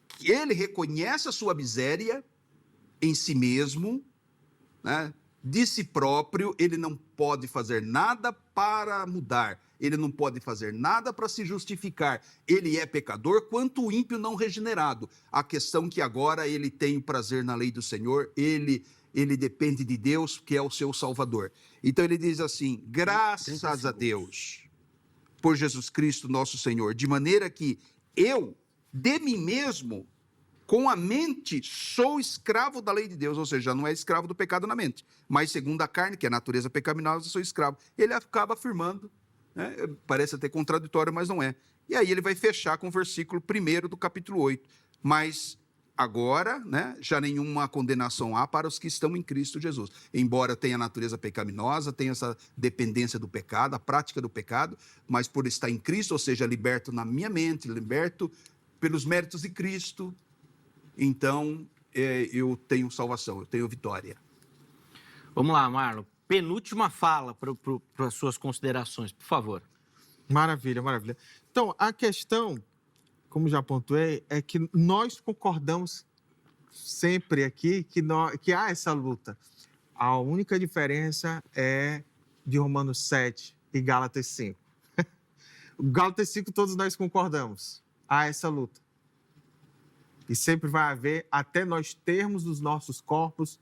que ele reconhece a sua miséria em si mesmo, né? De si próprio, ele não pode fazer nada para mudar, ele não pode fazer nada para se justificar. Ele é pecador quanto o ímpio não regenerado. A questão que agora ele tem o prazer na lei do Senhor, ele depende de Deus, que é o seu Salvador. Então ele diz assim, graças a Deus, por Jesus Cristo nosso Senhor, de maneira que eu, de mim mesmo, com a mente, sou escravo da lei de Deus, ou seja, não é escravo do pecado na mente, mas segundo a carne, que é a natureza pecaminosa, sou escravo. Ele acaba afirmando, né? Parece até contraditório, mas não é. E aí ele vai fechar com o versículo 1 do capítulo 8. Mas agora, né, já nenhuma condenação há para os que estão em Cristo Jesus. Embora tenha a natureza pecaminosa, tenha essa dependência do pecado, a prática do pecado, mas por estar em Cristo, ou seja, liberto na minha mente, liberto pelos méritos de Cristo, então eu tenho salvação, eu tenho vitória. Vamos lá, Marlon. Penúltima fala para as suas considerações, por favor. Maravilha, maravilha. Então, a questão, como já pontuei, é que nós concordamos sempre aqui que há essa luta. A única diferença é de Romanos 7 e Gálatas 5. Gálatas 5 todos nós concordamos. Há essa luta. E sempre vai haver até nós termos os nossos corpos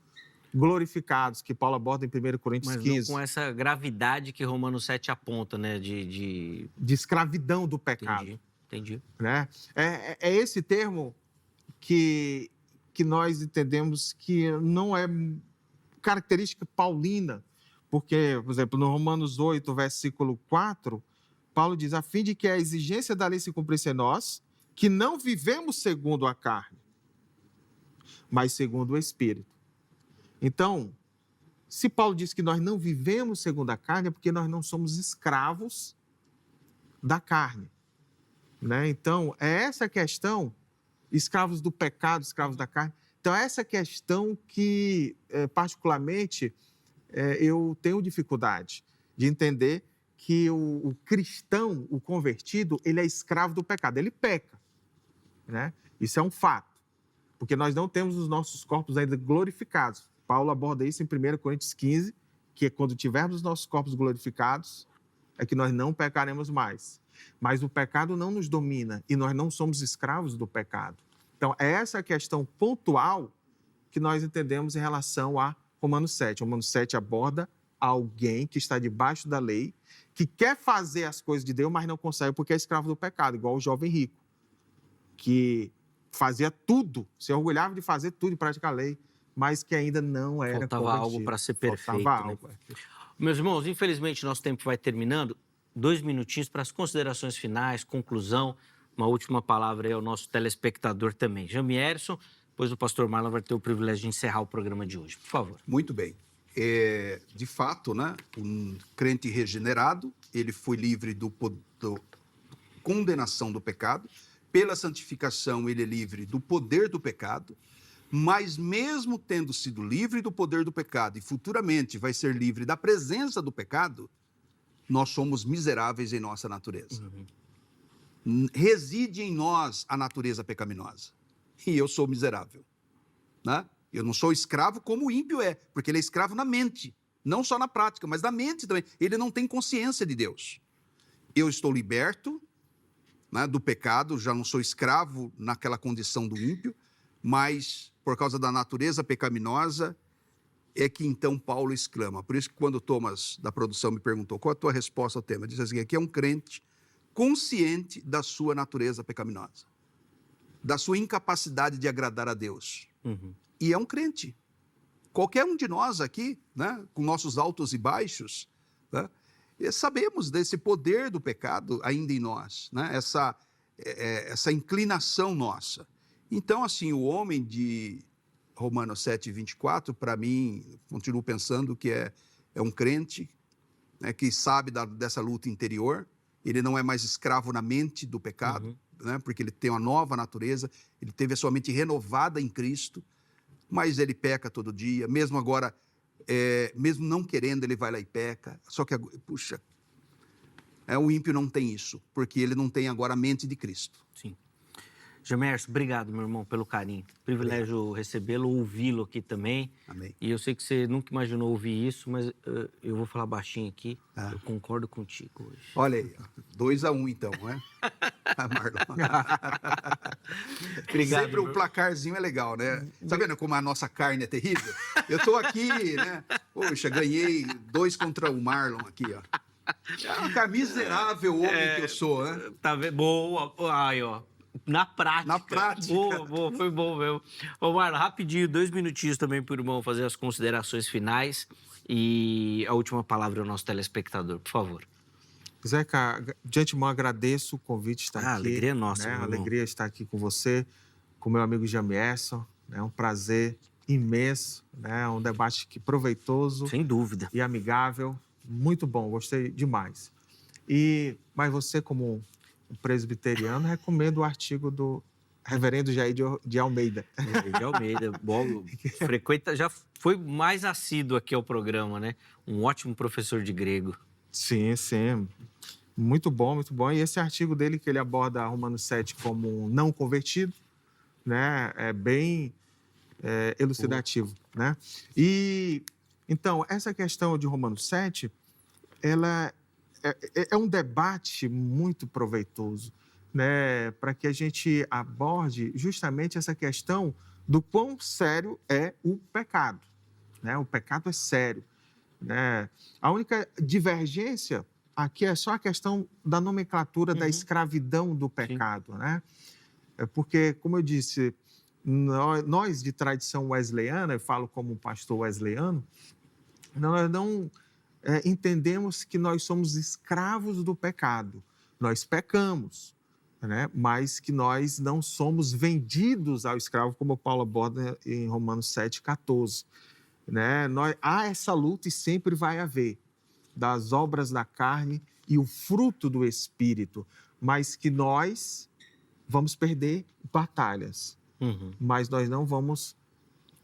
glorificados, que Paulo aborda em 1 Coríntios 15. Mas não com essa gravidade que Romanos 7 aponta, né? De escravidão do pecado. Entendi. Né? É esse termo que nós entendemos que não é característica paulina, porque, por exemplo, no Romanos 8, versículo 4, Paulo diz, a fim de que a exigência da lei se cumprisse em nós, que não vivemos segundo a carne, mas segundo o Espírito. Então, se Paulo diz que nós não vivemos segundo a carne, é porque nós não somos escravos da carne. Né? Então, é essa questão, escravos do pecado, escravos da carne. Então, é essa questão que, particularmente, eu tenho dificuldade de entender que o cristão, o convertido, ele é escravo do pecado, ele peca. Né? Isso é um fato, porque nós não temos os nossos corpos ainda glorificados. Paulo aborda isso em 1 Coríntios 15, que é quando tivermos os nossos corpos glorificados, é que nós não pecaremos mais. Mas o pecado não nos domina e nós não somos escravos do pecado. Então, é essa a questão pontual que nós entendemos em relação a Romanos 7. Romanos 7 aborda alguém que está debaixo da lei, que quer fazer as coisas de Deus, mas não consegue porque é escravo do pecado, igual o jovem rico, que fazia tudo, se orgulhava de fazer tudo e praticar a lei, mas que ainda não era Faltava convertido. algo para ser perfeito. Faltava né? algo. Meus irmãos, infelizmente nosso tempo vai terminando. 2 minutinhos para as considerações finais, conclusão, uma última palavra aí ao nosso telespectador também. Jamierson, depois o pastor Marlon vai ter o privilégio de encerrar o programa de hoje. Por favor. Muito bem. De fato, né, um crente regenerado, ele foi livre da condenação do pecado. Pela santificação, ele é livre do poder do pecado. Mas mesmo tendo sido livre do poder do pecado e futuramente vai ser livre da presença do pecado, nós somos miseráveis em nossa natureza. Reside em nós a natureza pecaminosa. E eu sou miserável. Né? Eu não sou escravo como o ímpio é, porque ele é escravo na mente. Não só na prática, mas na mente também. Ele não tem consciência de Deus. Eu estou liberto, né, do pecado, já não sou escravo naquela condição do ímpio, mas por causa da natureza pecaminosa, é que então Paulo exclama. Por isso que quando o Thomas da produção me perguntou qual a tua resposta ao tema, disse assim, aqui é um crente consciente da sua natureza pecaminosa, da sua incapacidade de agradar a Deus. E é um crente. Qualquer um de nós aqui, né, com nossos altos e baixos, né, sabemos desse poder do pecado ainda em nós, né, essa inclinação nossa. Então, assim, o homem de Romanos 7, 24, para mim, continuo pensando que é um crente, né, que sabe dessa luta interior. Ele não é mais escravo na mente do pecado, né, porque ele tem uma nova natureza, ele teve a sua mente renovada em Cristo, mas ele peca todo dia, mesmo agora, mesmo não querendo, ele vai lá e peca. Só que, puxa, o ímpio não tem isso, porque ele não tem agora a mente de Cristo. Sim. Gemerson, obrigado, meu irmão, pelo carinho. Privilégio recebê-lo, ouvi-lo aqui também. Amém. E eu sei que você nunca imaginou ouvir isso, mas eu vou falar baixinho aqui. Eu concordo contigo hoje. Olha aí, 2-1 então, né? Marlon. Obrigado. Sempre o placarzinho é legal, né? Tá vendo como a nossa carne é terrível? Eu tô aqui, né? Poxa, ganhei 2 contra o Marlon aqui, ó. É miserável homem que eu sou, né? Tá vendo? Boa. Aí, ó. Na prática. Na prática. Boa, foi bom mesmo. Ô, Marlon, rapidinho, 2 minutinhos também para o irmão fazer as considerações finais e a última palavra ao nosso telespectador, por favor. Zeca, de antemão agradeço o convite de estar aqui. A alegria é nossa, né? meu A irmão. alegria é estar aqui com você, com meu amigo Jamierson. É um prazer imenso, né? Um debate proveitoso. Sem dúvida. E amigável. Muito bom, gostei demais. Mas você, como um presbiteriano, recomendo o artigo do reverendo Jair de Almeida. De Almeida, bom, frequenta, já foi mais assíduo aqui ao programa, né? Um ótimo professor de grego. Sim, sim. Muito bom, muito bom. E esse artigo dele, que ele aborda Romanos 7 como um não convertido, né? É bem elucidativo, né? E, então, essa questão de Romanos 7, ela é um debate muito proveitoso, né? Para que a gente aborde justamente essa questão do quão sério é o pecado, né? O pecado é sério, né? A única divergência aqui é só a questão da nomenclatura da escravidão do pecado, né? Porque, como eu disse, nós de tradição wesleyana, eu falo como um pastor wesleyano, nós não entendemos que nós somos escravos do pecado. Nós pecamos, né? Mas que nós não somos vendidos ao escravo, como Paulo aborda em Romanos 7,14. Né? Há essa luta e sempre vai haver, das obras da carne e o fruto do Espírito, mas que nós vamos perder batalhas, mas nós não vamos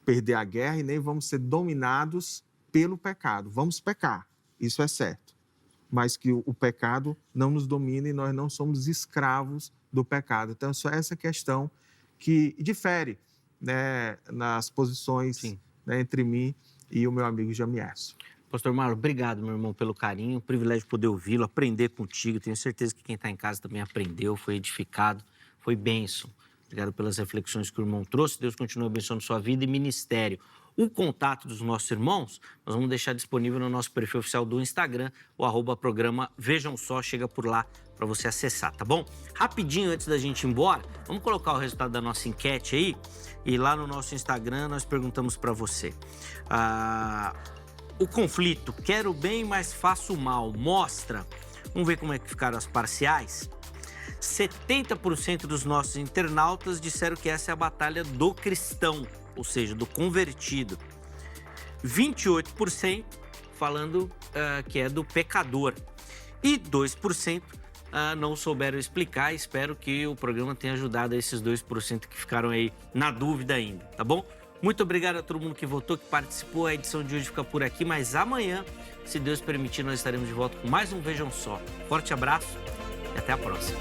perder a guerra e nem vamos ser dominados pelo pecado. Vamos pecar, isso é certo, mas que o pecado não nos domina e nós não somos escravos do pecado. Então, só essa questão que difere, né, nas posições, né, entre mim e o meu amigo Jamierson. Pastor Marlon, obrigado, meu irmão, pelo carinho. Privilégio poder ouvi-lo, aprender contigo. Tenho certeza que quem está em casa também aprendeu, foi edificado, foi bênção. Obrigado pelas reflexões que o irmão trouxe. Deus continue abençoando sua vida e ministério. O contato dos nossos irmãos, nós vamos deixar disponível no nosso perfil oficial do Instagram, o @programa Vejam Só, chega por lá para você acessar, tá bom? Rapidinho, antes da gente ir embora, vamos colocar o resultado da nossa enquete aí. E lá no nosso Instagram nós perguntamos para você. O conflito, quero o bem, mas faço o mal, mostra. Vamos ver como é que ficaram as parciais? 70% dos nossos internautas disseram que essa é a batalha do cristão, ou seja, do convertido. 28% falando que é do pecador. E 2% não souberam explicar. Espero que o programa tenha ajudado esses 2% que ficaram aí na dúvida ainda, tá bom? Muito obrigado a todo mundo que votou, que participou. A edição de hoje fica por aqui, mas amanhã, se Deus permitir, nós estaremos de volta com mais um Vejam Só. Forte abraço e até a próxima.